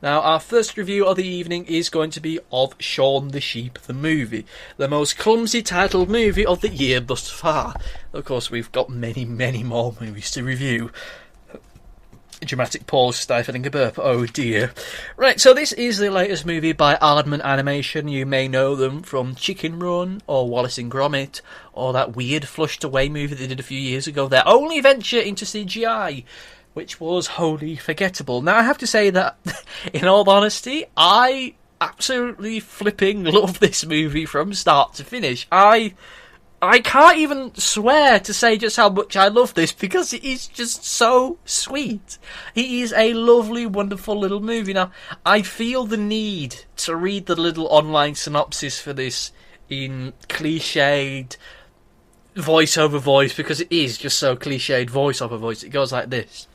Now, our first review of the evening is going to be of Shaun the Sheep, the movie. The most clumsy titled movie of the year thus far. Of course, we've got many, many more movies to review. Dramatic pause, stifling a burp. Oh dear. Right, so this is the latest movie by Aardman Animation. You may know them from Chicken Run, or Wallace and Gromit, or that weird Flushed Away movie they did a few years ago. Their only venture into CGI, which was wholly forgettable. Now, I have to say that, in all honesty, I absolutely flipping love this movie from start to finish. I can't even swear to say just how much I love this, because it is just so sweet. It is a lovely, wonderful little movie. Now, I feel the need to read the little online synopsis for this in cliched voice-over voice, because it is just so cliched voice-over voice. It goes like this.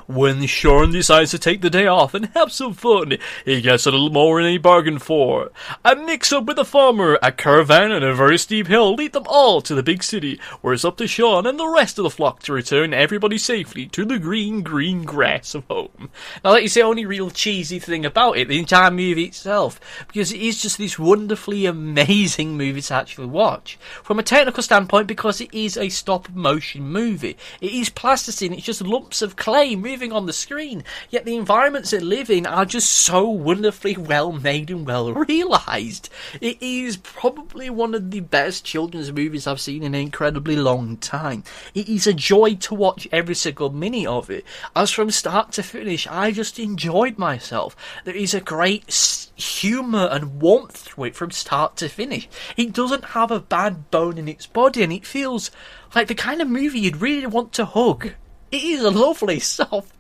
When Shaun decides to take the day off and have some fun, he gets a little more than he bargained for. A mix-up with a farmer, a caravan, and a very steep hill lead them all to the big city, where it's up to Shaun and the rest of the flock to return everybody safely to the green, green grass of home. Now, that is the only real cheesy thing about it, the entire movie itself, because it is just this wonderfully amazing movie to actually watch. From a technical standpoint, because it is a stop-motion movie. It is plasticine, it's just lumps of clay moving on the screen, yet the environments it live in are just so wonderfully well made and well realised. It is probably one of the best children's movies I've seen in an incredibly long time. It is a joy to watch every single minute of it, as from start to finish I just enjoyed myself. There is a great humour and warmth to it from start to finish. It doesn't have a bad bone in its body, and it feels like the kind of movie you'd really want to hug. It is a lovely, soft,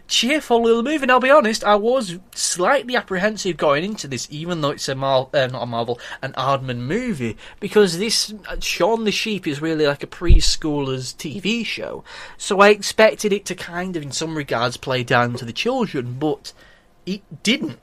cheerful little movie, and I'll be honest, I was slightly apprehensive going into this, even though it's an Aardman movie, because this Shaun the Sheep is really like a preschooler's TV show, so I expected it to kind of, in some regards, play down to the children, but it didn't.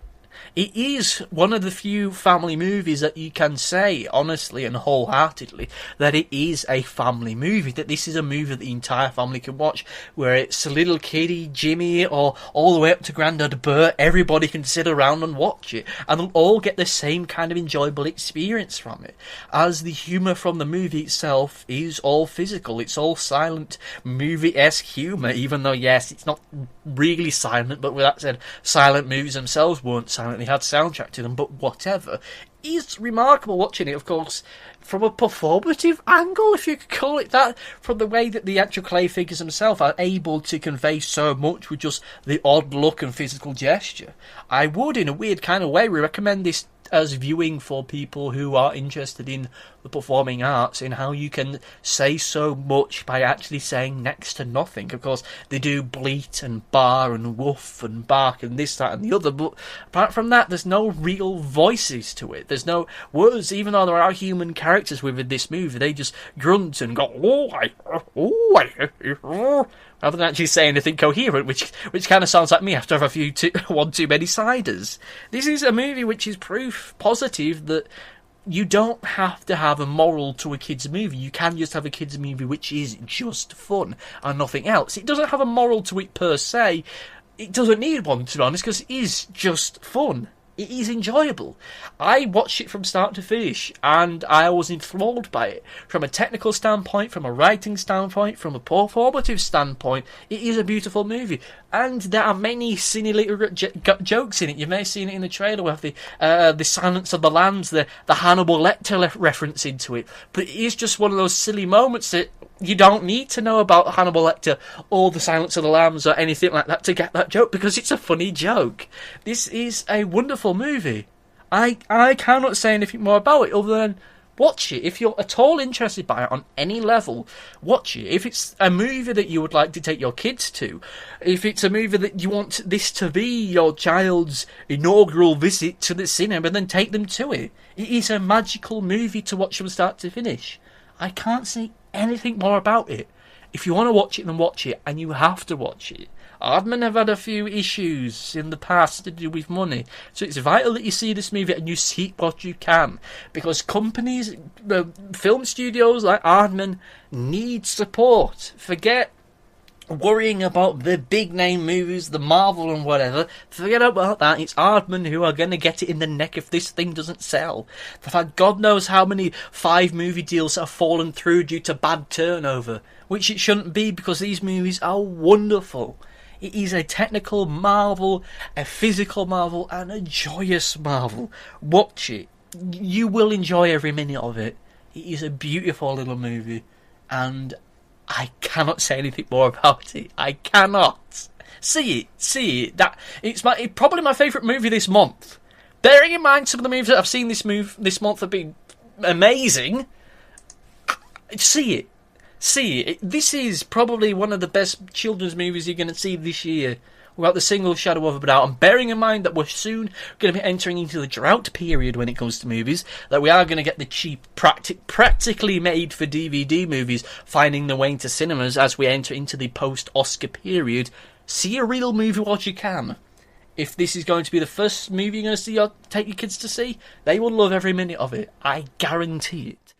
It is one of the few family movies that you can say, honestly and wholeheartedly, that it is a family movie, that this is a movie that the entire family can watch, where it's little kiddie Jimmy or all the way up to Grandad Bert, everybody can sit around and watch it, and they'll all get the same kind of enjoyable experience from it, as the humour from the movie itself is all physical, it's all silent movie-esque humour, even though, yes, it's not really silent, but with that said, silent movies themselves weren't silent. They had soundtrack to them, but whatever. It's remarkable watching it, of course, from a performative angle, if you could call it that, from the way that the actual clay figures themselves are able to convey so much with just the odd look and physical gesture. I would, in a weird kind of way, recommend this as viewing for people who are interested in the performing arts, in how you can say so much by actually saying next to nothing. Of course, they do bleat and bar and woof and bark and this, that and the other, but apart from that, there's no real voices to it. There's no words, even though there are human characters within this movie. They just grunt and go, rather than actually say anything coherent, which kind of sounds like me after I've had one too many ciders. This is a movie which is proof positive that you don't have to have a moral to a kids' movie. You can just have a kids' movie which is just fun and nothing else. It doesn't have a moral to it per se. It doesn't need one, to be honest, because it is just fun. It is enjoyable. I watched it from start to finish, and I was enthralled by it. From a technical standpoint, from a writing standpoint, from a performative standpoint, it is a beautiful movie. And there are many silly little jokes in it. You may have seen it in the trailer with the Silence of the Lambs, the Hannibal Lecter reference into it. But it is just one of those silly moments that you don't need to know about Hannibal Lecter or the Silence of the Lambs or anything like that to get that joke, because it's a funny joke. This is a wonderful movie. I cannot say anything more about it other than watch it. If you're at all interested by it on any level, watch it. If it's a movie that you would like to take your kids to, if it's a movie that you want this to be your child's inaugural visit to the cinema, then take them to it. It is a magical movie to watch from start to finish. I can't say anything more about it. If you want to watch it, then watch it, and you have to watch it. Aardman have had a few issues in the past to do with money, so it's vital that you see this movie and you seek what you can, because companies, film studios like Aardman need support. Forget worrying about the big name movies, the Marvel and whatever. Forget about that. It's Aardman who are going to get it in the neck if this thing doesn't sell. They've had God knows how many 5 movie deals have fallen through due to bad turnover, which it shouldn't be because these movies are wonderful. It is a technical marvel, a physical marvel, and a joyous marvel. Watch it. You will enjoy every minute of it. It is a beautiful little movie, and I cannot say anything more about it. I cannot. See it. It's probably my favourite movie this month. Bearing in mind some of the movies that I've seen this month have been amazing. See it. This is probably one of the best children's movies you're going to see this year, without the single shadow of a doubt. And bearing in mind that we're soon going to be entering into the drought period when it comes to movies, that we are going to get the cheap, practically made for DVD movies finding their way into cinemas as we enter into the post-Oscar period. See a real movie whilst you can. If this is going to be the first movie you're going to see or take your kids to see, they will love every minute of it. I guarantee it.